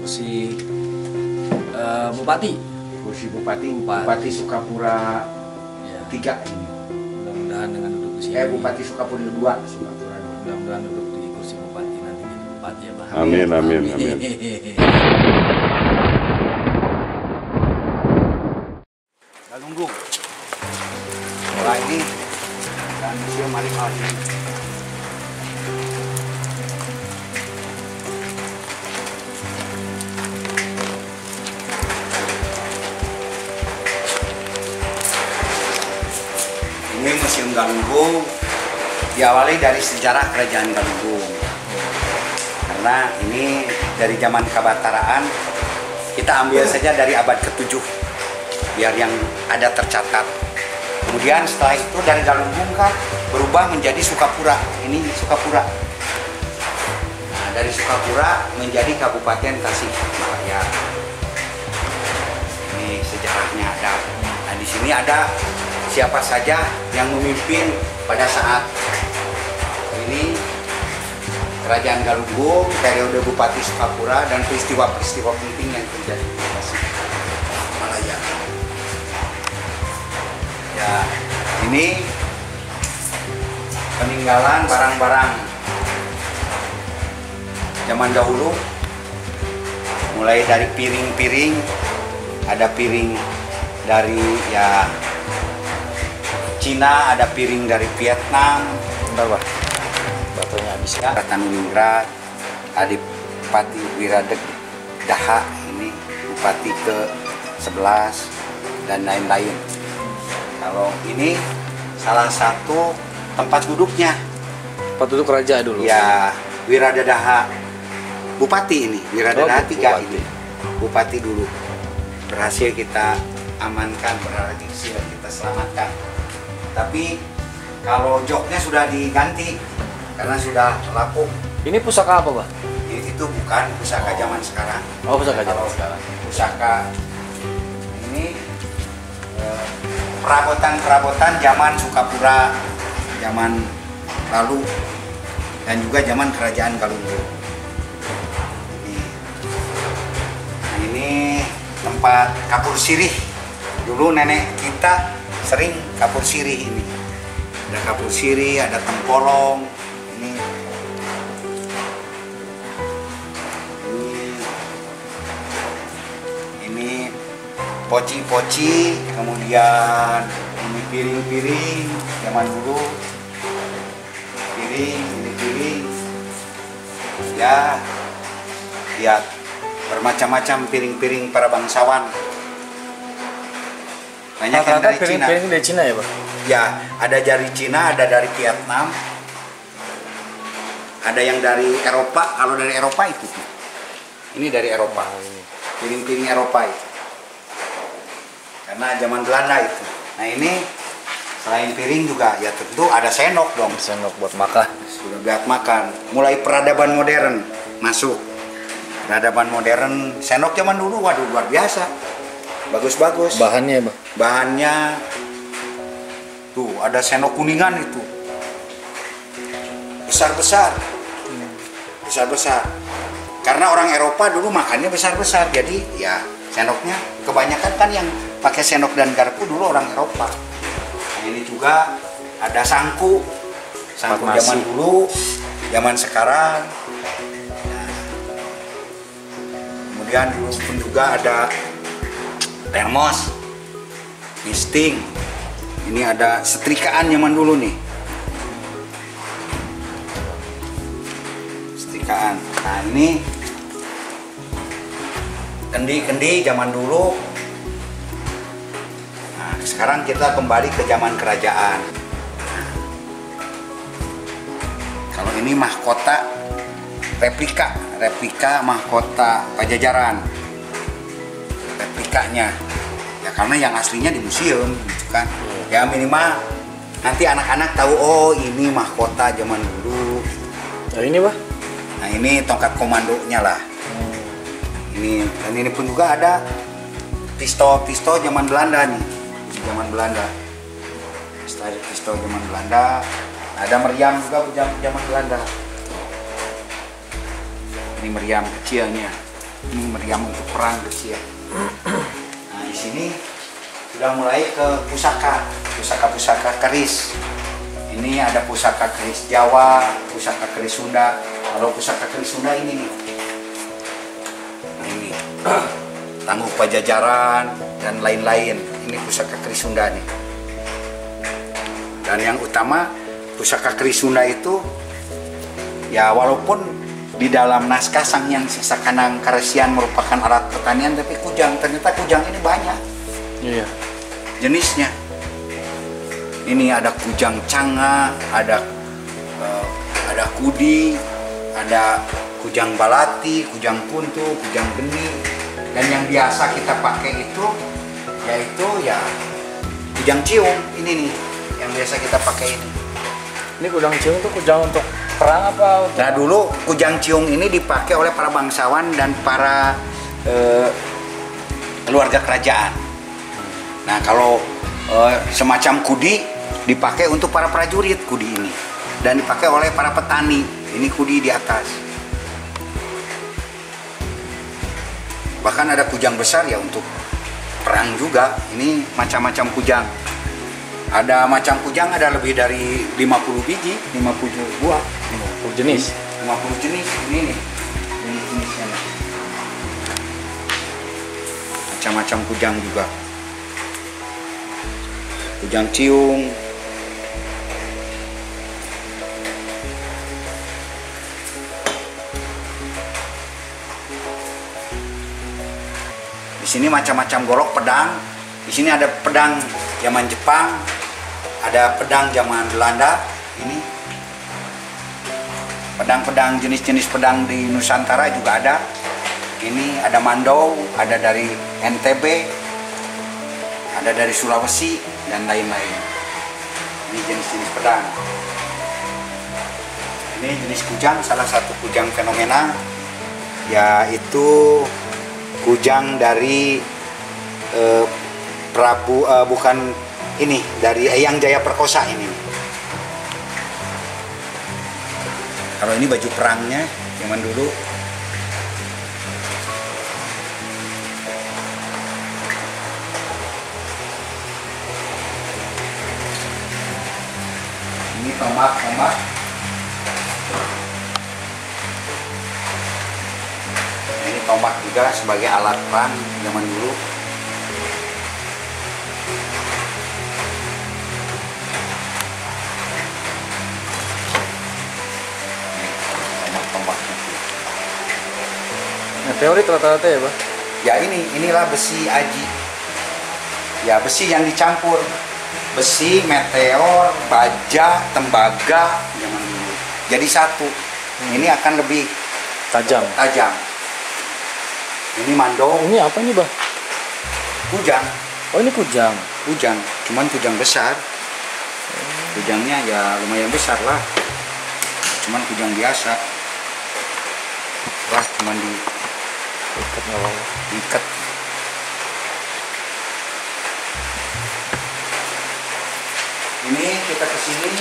kursi bupati. Kursi Bupati Sukapura Ya. 3 ini. Mudah-mudahan dengan duduk di sini. Bupati Sukapura 2, Sukapura 2. Mudah-mudahan duduk di kursi bupati nanti jadi bupati ya, Pak. Amin, amin, amin. Galunggung. Nah ini dan museum animal ini. Ini Museum Galunggung diawali dari sejarah Kerajaan Galunggung. Karena ini dari zaman Kabataraan, kita ambil saja dari abad ke-7 biar yang ada tercatat. Kemudian setelah itu dari Galunggung kan berubah menjadi Sukapura. Ini Sukapura. Nah, dari Sukapura menjadi Kabupaten Tasikmalaya. Ini sejarahnya ada. Nah, di sini ada siapa saja yang memimpin pada saat ini Kerajaan Galunggung, periode Bupati Sukapura, dan peristiwa-peristiwa penting yang terjadi di Tasikmalaya. Ya, ini peninggalan barang-barang zaman dahulu, mulai dari piring-piring, ada piring dari ya Cina, ada piring dari Vietnam. Bentar, Pak. Batunya habis ya. Tanuninggrat, Adipati Wiradegdaha, ini Bupati ke-11 dan lain-lain. Kalau ini salah satu tempat duduknya. Tempat duduk raja dulu. Ya, Wiradegdaha Bupati ini, Wiradegdaha 3 ini. Bupati dulu. Berhasil kita amankan, berhasil kita selamatkan. Tapi kalau joknya sudah diganti karena sudah lapuk. Ini pusaka apa, Pak? Itu bukan pusaka zaman sekarang. Oh, pusaka zaman Kalau sekarang. Pusaka ini perabotan-perabotan zaman Sukapura, zaman lalu, dan juga zaman Kerajaan Galunggung. Ini tempat kapur sirih. Dulu nenek kita sering kapur sirih ini. Ada kapur sirih, ada tempolong. Ini poci-poci, kemudian ini piring-piring zaman dulu. Ini piring. Ya, lihat bermacam-macam piring-piring para bangsawan. Banyak yang dari Cina. Piring dari Cina ya, Pak? Ya, ada dari Cina, ada dari Vietnam, ada yang dari Eropa. Kalau dari Eropa itu, ini dari Eropa, piring-piring Eropa itu, karena zaman Belanda itu. Nah ini selain piring juga, ya tentu ada sendok dong. Sendok buat makan. Sudah buat makan. Mulai peradaban modern masuk. Peradaban modern, sendok zaman dulu, waduh luar biasa. Bagus-bagus. Bahannya, Pak? Bahannya tuh ada sendok kuningan itu besar-besar, besar-besar. Karena orang Eropa dulu makannya besar-besar, jadi ya sendoknya kebanyakan kan yang pakai sendok dan garpu dulu orang Eropa. Nah, ini juga ada sangku zaman dulu, zaman sekarang. Nah, kemudian dulu pun juga ada termos, misting. Ini ada setrikaan zaman dulu nih. Setrikaan. Nah ini kendi-kendi zaman dulu. Nah sekarang kita kembali ke zaman kerajaan. Kalau ini mahkota replika mahkota Pajajaran. Replikanya. Ya karena yang aslinya di museum, gitu kan. Ya minimal nanti anak-anak tahu, oh ini mahkota zaman dulu. Oh, ini, Pak? Nah ini tongkat komandonya lah. Ini dan ini pun juga ada pistol zaman Belanda nih, zaman Belanda. Pistol zaman Belanda. Ada meriam juga zaman Belanda. Ini meriam kecilnya. Ini meriam untuk perang besi ya. Nah di sini sudah mulai ke pusaka keris. Ini ada pusaka keris Jawa, pusaka keris Sunda. Kalau pusaka keris Sunda ini nih. Nah ini Tangguh Pajajaran dan lain-lain. Ini pusaka keris Sunda nih. Dan yang utama pusaka keris Sunda itu ya walaupun di dalam naskah Sang Hyang Sisa Kanang Karesian merupakan alat pertanian, tapi kujang, ternyata kujang ini banyak. Iya. Jenisnya. Ini ada kujang canga, ada kudi, ada kujang balati, kujang kuntu, kujang geni. Dan yang biasa kita pakai itu yaitu ya kujang ciung ini nih yang biasa kita pakai ini. Ini kujang ciung tuh kujang untuk perang apa? Nah dulu kujang ciung ini dipakai oleh para bangsawan dan para keluarga kerajaan. Nah kalau semacam kudi dipakai untuk para prajurit kudi ini, dan dipakai oleh para petani. Ini kudi di atas. Bahkan ada kujang besar ya untuk perang juga. Ini macam-macam kujang. Ada macam kujang ada lebih dari 50 biji, 50 buah. 50 jenis. 50 jenis ini nih. Jenis-jenisnya nih. Macam-macam kujang juga. Kujang ciung. Di sini macam-macam golok pedang. Di sini ada pedang zaman Jepang, ada pedang zaman Belanda. Ini pedang-pedang, jenis-jenis pedang di Nusantara juga ada. Ini ada Mandau, ada dari NTB, ada dari Sulawesi dan lain-lain. Ini jenis-jenis pedang. Ini jenis kujang, salah satu kujang fenomena yaitu kujang dari bukan ini, dari Eyang Jaya Perkosa ini. Kalau ini baju perangnya zaman dulu. Ini tomat. Ini tomat juga sebagai alat perang zaman dulu. Nah, teori rata-rata ya, Pak? Ya inilah besi aji. Ya besi yang dicampur. Besi, meteor, baja, tembaga zaman dulu. Jadi satu. Ini akan lebih Tajam. Ini mandau. Ini apa nih, Pak? Kujang. Oh, ini kujang. Cuman kujang besar. Kujangnya ya lumayan besar lah. Cuman kujang biasa. Wah, cuman Ikat nggak apa-apa. diikat. Ini kita kesini.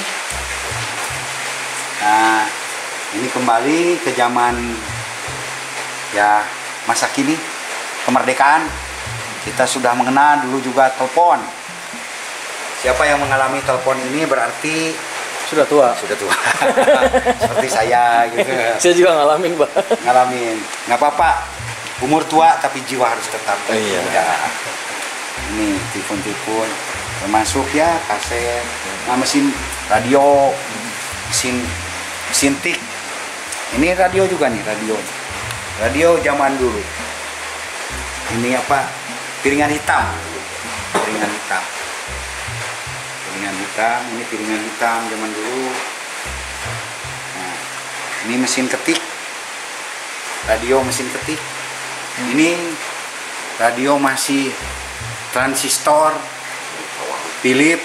Nah, ini kembali ke zaman ya masa kini, kemerdekaan. Kita sudah mengenal dulu juga telepon. Siapa yang mengalami telepon ini berarti Sudah tua. seperti saya gitu. Saya juga ngalamin, Pak. Ngalamin. Nggak apa-apa. Umur tua tapi jiwa harus tetap Iya. muda. Ini telepon termasuk ya kaset, mesin radio, mesin tik. Ini radio juga nih, radio zaman dulu. Ini apa? Piringan hitam. Ini piringan hitam zaman dulu. Nah, ini mesin ketik. Radio mesin ketik. Ini radio masih transistor Philip.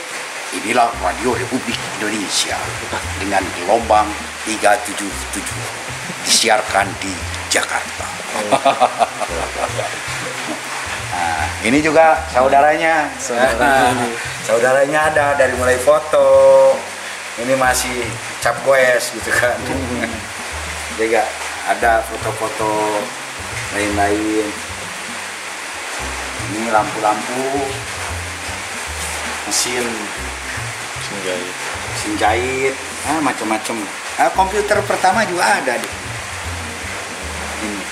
Inilah Radio Republik Indonesia dengan gelombang 377 disiarkan di Jakarta. Nah, ini juga saudaranya. Saudaranya ada dari mulai foto. Ini masih cap goes gitu kan. Juga ada foto-foto lain-lain. Ini lampu-lampu, mesin jahit, macam-macam. Komputer pertama juga ada deh. Ini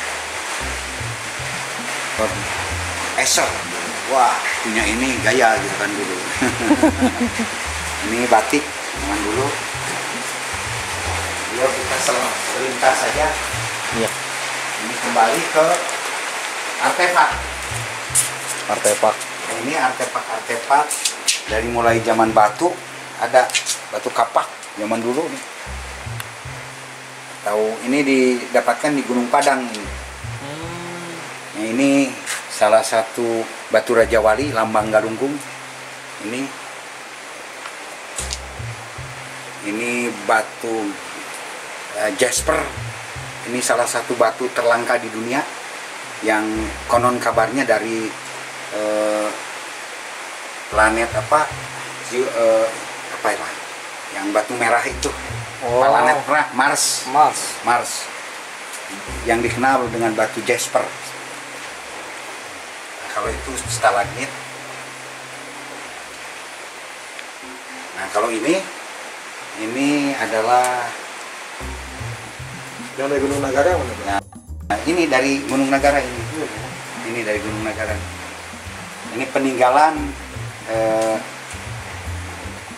Acer, wah punya ini gaya gitu kan dulu. Ini batik zaman dulu. Yuk kita selintas saja. Iya. Ini kembali ke artefak. Ini artefak dari mulai zaman batu, ada batu kapak zaman dulu nih. Tahu ini didapatkan di Gunung Padang ini. Nah, ini salah satu batu Raja Wali, lambang Galunggung. Ini batu jasper. Ini salah satu batu terlangka di dunia yang konon kabarnya dari planet apa ya, yang batu merah itu. Planet Mars yang dikenal dengan batu jasper. Kalau itu stalagmit. Nah kalau ini adalah yang dari Gunung Nagara mana? Nah, ini dari Gunung Nagara ini. Ini dari Gunung Nagara. Ini peninggalan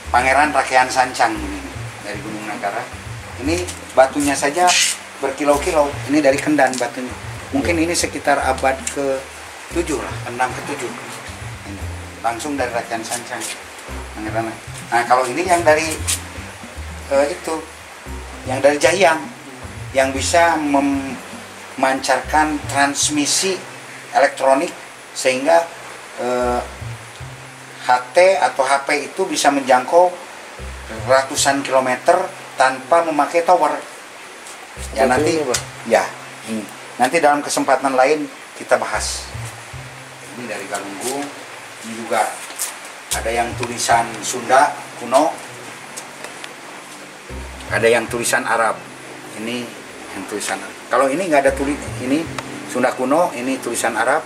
Pangeran Rakean Sancang ini dari Gunung Nagara. Ini batunya saja berkilo-kilo. Ini dari Kendan batunya. Mungkin ini sekitar abad ke-7 lah, 6 ke-7. Ini langsung dari Rakean Sancang. Pangeran. Nah, kalau ini yang dari yang dari Jayang, yang bisa memancarkan transmisi elektronik sehingga HT atau HP itu bisa menjangkau ratusan kilometer tanpa memakai tower. Ya nanti nanti dalam kesempatan lain kita bahas. Ini dari Galunggung. Ini juga ada yang tulisan Sunda kuno, ada yang tulisan Arab. Ini yang tulisan Arab. Kalau ini nggak ada ini Sunda kuno, ini tulisan Arab.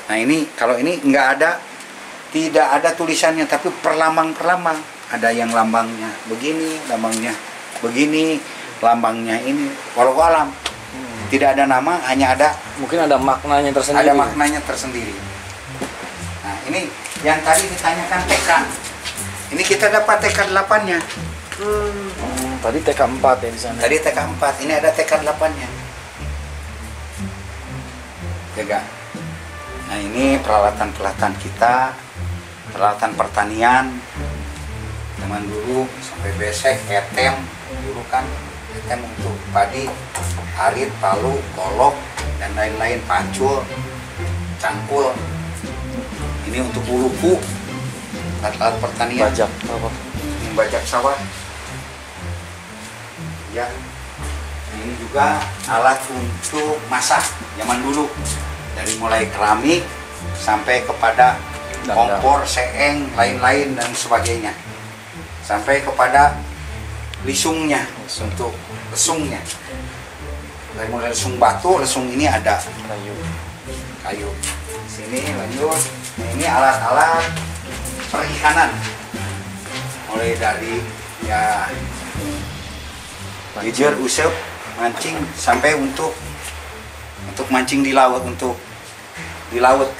Nah ini kalau ini tidak ada tulisannya, tapi perlambang-perlambang. Ada yang lambangnya begini, lambangnya begini, lambangnya ini. Walau alam, tidak ada nama, hanya ada mungkin ada maknanya tersendiri. Ada maknanya tersendiri. Nah ini yang tadi ditanyakan TK. Ini kita dapat TK 8-nya. Tadi TK 4 ya di sana. Tadi TK 4, ini ada TK 8-nya. Jaga. Nah ini peralatan-peralatan kita, peralatan pertanian zaman dulu sampai besek, etem dulu kan, etem untuk padi, arit, palu, golok dan lain-lain, pancul, cangkul. Ini untuk ulupu, alat pertanian. Bajak sawah. Ya. Ini juga alat untuk masak zaman dulu. Dari mulai keramik sampai kepada kompor, seeng, lain-lain dan sebagainya. Sampai kepada lisungnya, untuk lesungnya. Dari mulai lesung batu, lesung ini ada kayu. Sini lanjut. Nah, ini alat-alat perikanan. Mulai dari jejer, usep, mancing sampai untuk mancing di laut, untuk di laut,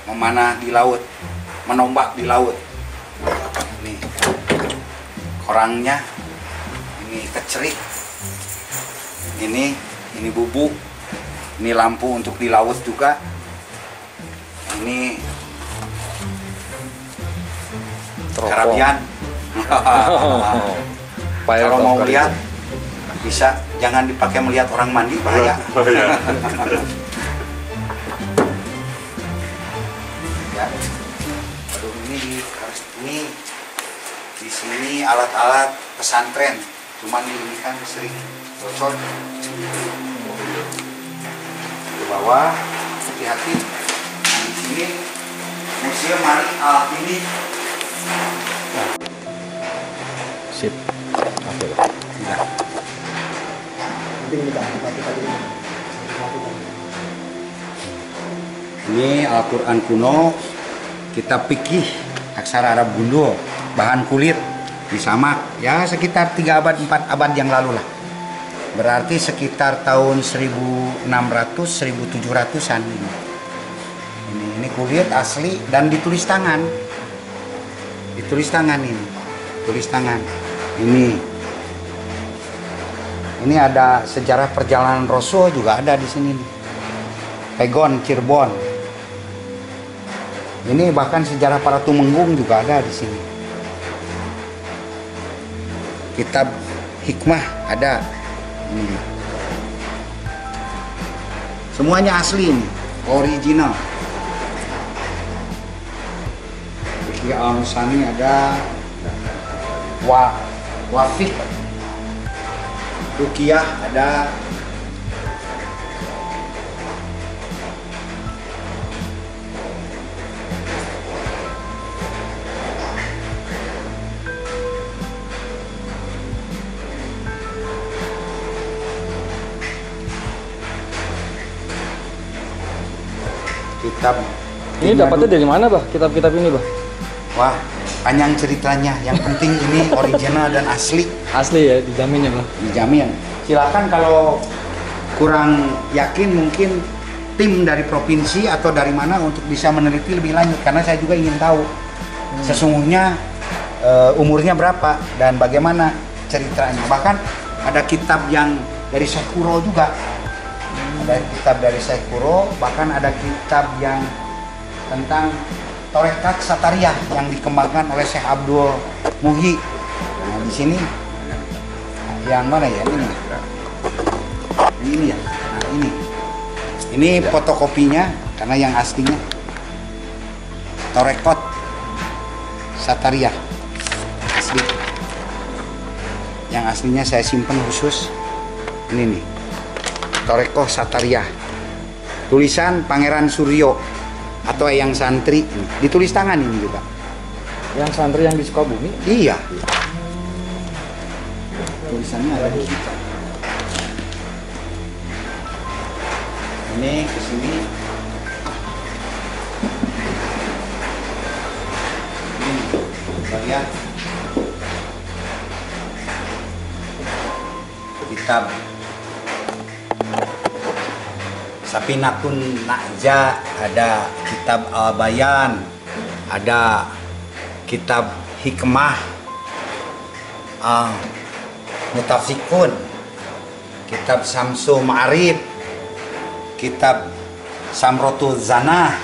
memanah di laut, menombak di laut. Ini korangnya, ini kecerik, ini bubuk, ini lampu untuk di laut juga. Ini karabian. Kalau mau lihat bisa, jangan dipakai melihat orang mandi, bahaya. Ya. Aduh, ini di sini alat-alat pesantren, cuman ini kan sering bocor. Di bawah, hati-hati. Di sini Museum Malik Al-Hindi. Sip. Oke. Nah. ini Pak, kitab ini. Ini Al-Quran kuno, kitab fikih aksara Arab gundul, bahan kulit disamak, ya sekitar 3 abad 4 abad yang lalu lah. Berarti sekitar tahun 1600-1700-an ini. Ini kulit asli dan ditulis tangan. Ditulis tangan ini. Tulis tangan. Ini ada sejarah perjalanan Rasul juga ada di sini nih. Pegon, Cirebon. Ini bahkan sejarah para tumenggung juga ada di sini. Kitab hikmah ada. Semuanya asli ini, original. Fikih Al-Musani ada, Wafik, Ruqyah ada. Kitab Ini dapatnya dari mana, Bah? Kitab-kitab ini, Bah? Wah, panjang ceritanya. Yang penting ini original dan asli. Asli ya, dijamin ya, Bah? Dijamin. Silakan kalau kurang yakin mungkin tim dari provinsi atau dari mana untuk bisa meneliti lebih lanjut, karena saya juga ingin tahu sesungguhnya umurnya berapa dan bagaimana ceritanya. Bahkan ada kitab yang dari Syekh Kuro juga. Ada kitab dari Syekh Kuro, bahkan ada kitab yang tentang Torekat Satariyah yang dikembangkan oleh Syekh Abdul Muhyi. Nah, di sini yang mana ya? Ini ya. Nah, ini fotokopinya karena yang aslinya Torekat Satariyah asli. Yang aslinya saya simpan khusus. Ini nih. Torekoh Satariyah, tulisan Pangeran Suryo atau Eyang Santri, ditulis tangan ini juga. Yang santri yang di Sukabumi? Iya. Tulisannya ada di situ. Ini kesini. Ini bagian kitab Sapinakun Najah, ada kitab Al-Bayan, ada kitab Hikmah Mutafikun, kitab Samsul Ma'arif, kitab Samrotul Zanah,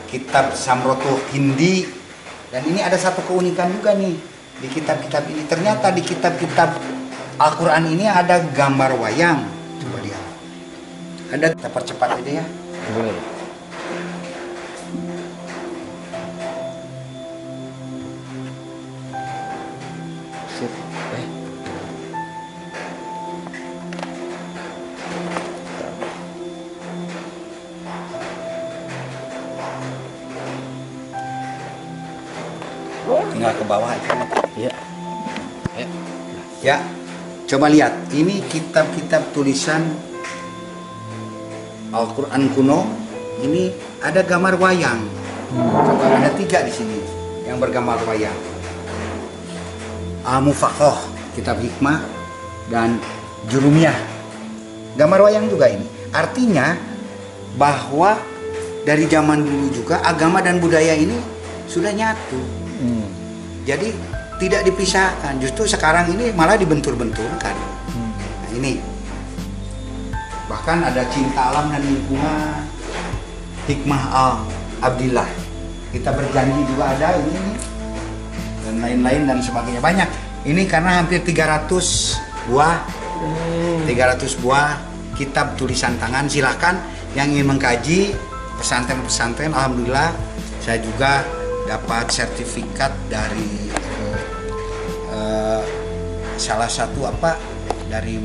kitab Samrotul Hindi. Dan ini ada satu keunikan juga nih di kitab-kitab ini. Ternyata di kitab-kitab Al-Quran ini ada gambar wayang. Coba lihat. Ada, kita percepat aja ya. Boleh. Sip. Tinggal ke bawah aja. Iya. Ya, coba lihat. Ini kitab-kitab tulisan Al-Quran kuno. Ini ada gambar wayang. Coba ada 3 di sini yang bergambar wayang. Al-Mufaqoh, kitab hikmah, dan Jurumiyah. Gambar wayang juga ini. Artinya bahwa dari zaman dulu juga agama dan budaya ini sudah nyatu. Jadi tidak dipisahkan. Justru sekarang ini malah dibentur-benturkan. Nah, ini bahkan ada cinta alam dan lingkungan, hikmah Abdillah, kita berjanji juga ada ini dan lain-lain dan sebagainya, banyak. Ini karena hampir 300 buah kitab tulisan tangan. Silahkan yang ingin mengkaji pesantren-pesantren. Alhamdulillah saya juga dapat sertifikat dari salah satu dari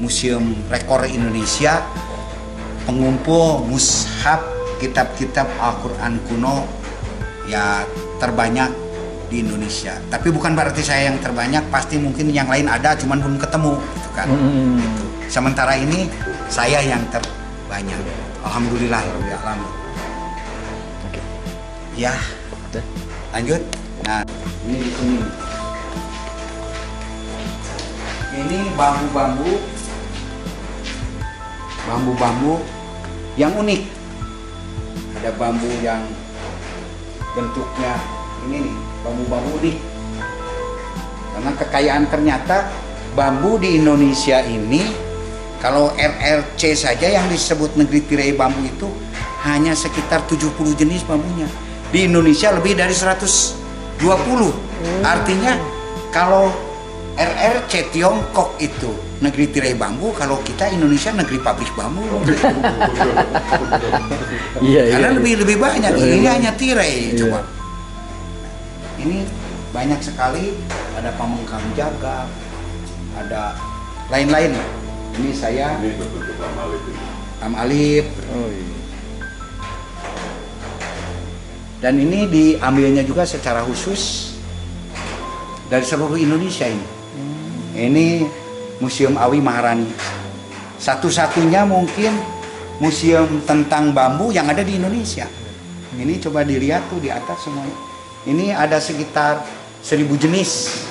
Museum Rekor Indonesia, pengumpul mushaf kitab-kitab Al-Quran kuno ya terbanyak di Indonesia. Tapi bukan berarti saya yang terbanyak, pasti mungkin yang lain ada, cuman belum ketemu, gitu kan. Gitu. Sementara ini saya yang terbanyak. Alhamdulillah, alhamdulillah. Oke. Ya, lanjut. Nah, ini di sini. Ini bambu-bambu yang unik. Ada bambu yang bentuknya ini nih, bambu-bambu unik. Karena kekayaan ternyata bambu di Indonesia ini, kalau RRC saja yang disebut negeri tirai bambu itu hanya sekitar 70 jenis bambunya. Di Indonesia lebih dari 120. Artinya kalau RRC Tiongkok itu negeri tirai bambu, kalau kita Indonesia negeri pabrik bambu. Iya, Karena iya. lebih banyak. Ini hanya tirai, coba. Ini banyak sekali, ada pamengkang jaga, ada lain-lain. Ini saya Am Alip. Oh, iya. Dan ini diambilnya juga secara khusus dari seluruh Indonesia ini. Ini Museum Awi Maharani. Satu-satunya mungkin museum tentang bambu yang ada di Indonesia. Ini coba dilihat tuh di atas semuanya. Ini ada sekitar 1000 jenis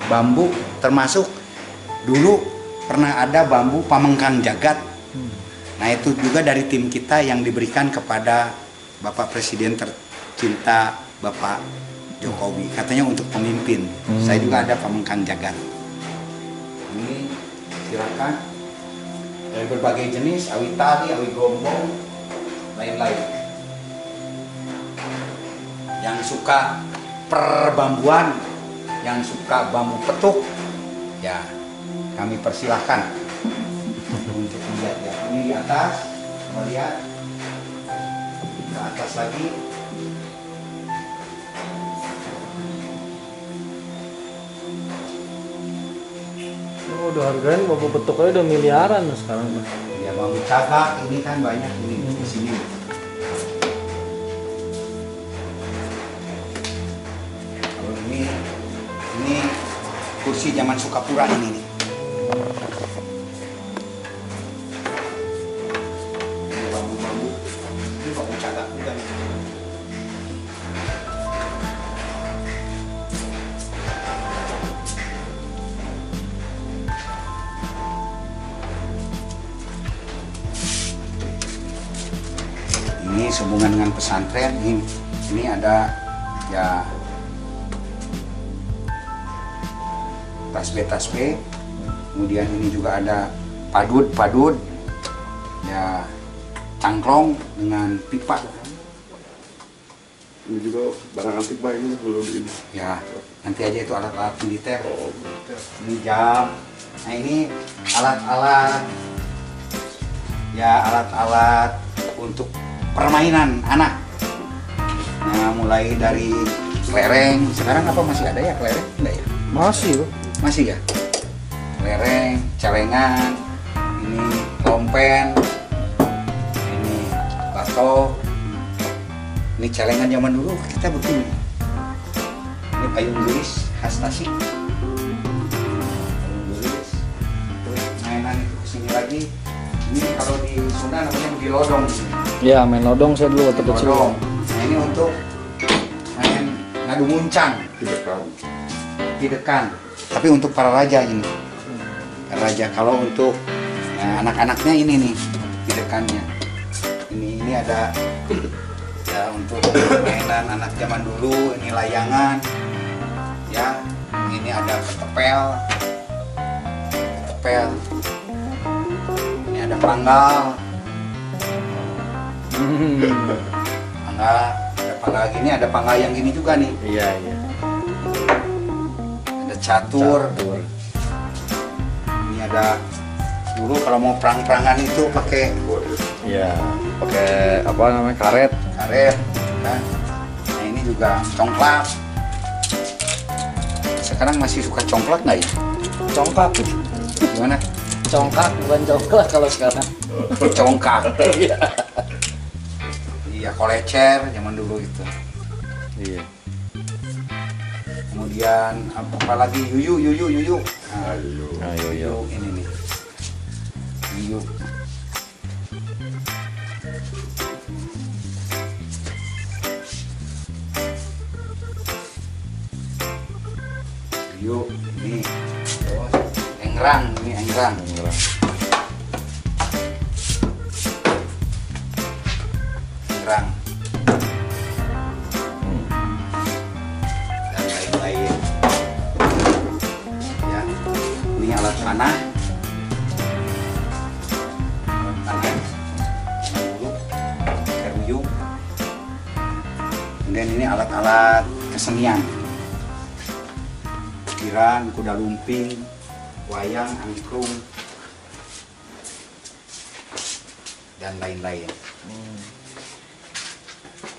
bambu, termasuk dulu pernah ada bambu pamengkang jagat. Nah itu juga dari tim kita yang diberikan kepada Bapak Presiden tercinta Bapak Jokowi, katanya untuk pemimpin. Saya juga ada pamengkang jagat. Ini silakan, dari berbagai jenis, awi tali, awi gombong, lain-lain. Yang suka perbambuan, yang suka bambu petuk, ya kami persilahkan untuk melihat ya. Ini di atas, melihat ke atas lagi. Oh, udah harganya bambu petuknya udah miliaran sekarang. Ya bambu cagak ini kan banyak ini di sini. Kalau ini kursi zaman Sukapura ini nih. Ini bambu-bambu, ini bambu cagak juga nih. Ini sehubungan dengan pesantren, ini ada ya tasbih, kemudian ini juga ada padud, ya cangklong dengan pipa. Ini juga barang antik Pak, ini belum ini. Ya nanti aja itu alat-alat militer. Ini jam. Nah ini alat-alat, ya alat-alat untuk permainan anak. Nah, mulai dari kelereng. Sekarang apa masih ada ya kelereng? Enggak ya? Masih loh. Masih ya? Kelereng, celengan, ini lompen, ini batok. Ini celengan zaman dulu kita begini. Ini payung gelis khas Tasik. Payung gelis. Terus mainan itu kesini lagi. Ini kalau di Sunda namanya gelodong. Ya, main lodong saya dulu waktu kecil. Lodong. Nah ini untuk main ngadu muncang, Tidak tahu. pidekan. Tapi untuk para raja ini. Para raja. Kalau untuk ya, anak-anaknya ini nih pidekannya. Ini ada ya untuk mainan anak zaman dulu. Ini layangan. Ya, ini ada ketepel. Ini ada panggal. Panggal, ada panggal gini, ada panggal yang gini juga nih. Iya, iya. Ada catur. Ini ada dulu kalau mau perang-perangan itu pakai Iya, pakai apa namanya? Karet. karet, kan? Nah ini juga congklak. Sekarang masih suka congklak nggak ya? Congkak. Gimana? Congkak bukan congklak kalau sekarang. Congkak. Iya, kolecer zaman dulu itu. Iya. kemudian apalagi yuyu. Nah, Ayo. ini nih. Yuyu. Yuyu ini. Terus engrang, ini engrang. Engrang. Dan lain-lain. Ya, ini alat panah. Keruyu. Kemudian ini alat-alat kesenian. Kiran, kuda lumping, wayang, angklung, dan lain-lain.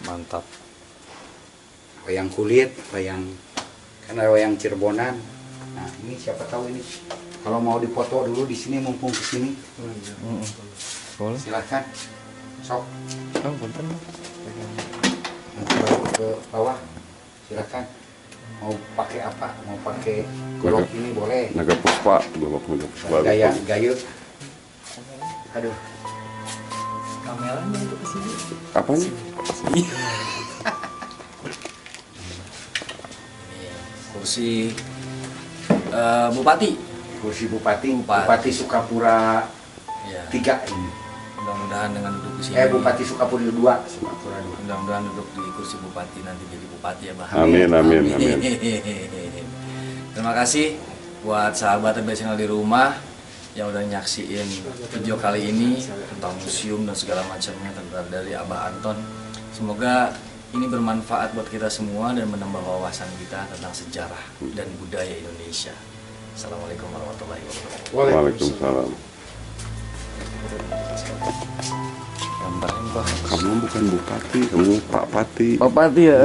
Mantap. Wayang kulit, karena wayang Cirebonan. Nah, ini siapa tahu ini. Kalau mau dipoto dulu di sini, mumpung ke sini, Boleh. silakan. Sok Punten. ke bawah, silakan. Mau pakai apa? Mau pakai golok ini boleh. Naga Puspa, golok Naga Puspa. Gaya. Aduh. Kameranya itu ke sini. Apanya? Kursi Bupati. Kursi Bupati Sukapura Ya, 3 ini. mudah-mudahan dengan duduk di sini. Bupati Sukapura 2, Sukapura 2. Mudah-mudahan duduk di kursi bupati nanti jadi bupati ya, Bah. Amin. Terima kasih buat sahabat TB di rumah yang udah nyaksiin video kali ini tentang museum dan segala macamnya tentang dari Abah Anton. Semoga ini bermanfaat buat kita semua dan menambah wawasan kita tentang sejarah dan budaya Indonesia. Assalamualaikum warahmatullahi wabarakatuh. Waalaikumsalam. Gambarin, Pak. Kamu bukan bupati, kamu Pak Pati. Bupati ya.